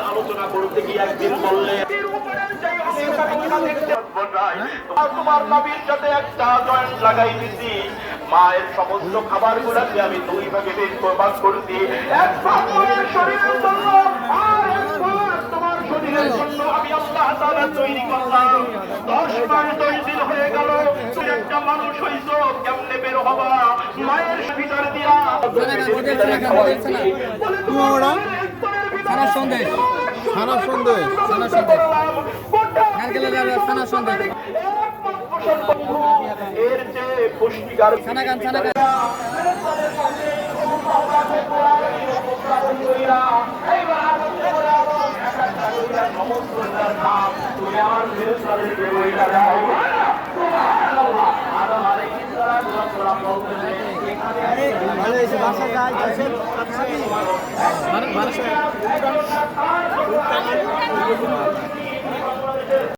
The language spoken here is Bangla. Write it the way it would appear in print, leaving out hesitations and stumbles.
আলোচনা করতে গিয়ে একদিন বললে তোমার নবীর সাথে একটা জয়েন্ট লাগাই দিছি, মায়ের সমস্ত খাবার গুলাকে আমি 2 ভাগে ভাগ করছি, এক ভাগ মায়ের শরীরের জন্য আর এক ভাগ তোমার শরীরের জন্য আমি আল্লাহ তাআলা তৈরি করলাম। 10 মাস 10 দিন হয়ে গেল, তুমি একটা মানুষ হইছো, কেমনে বের হবা মায়ের ভিতর দিয়া? ছানা সন্দেশ, ছানা সন্দেশ, ছানা সন্দেশ, নারকেলের লাড়ু, ছানা সন্দেশ, এর যে পুষ্টিকর ছানা গান, ছানা গান। ভালো হয়েছে বাসা যায়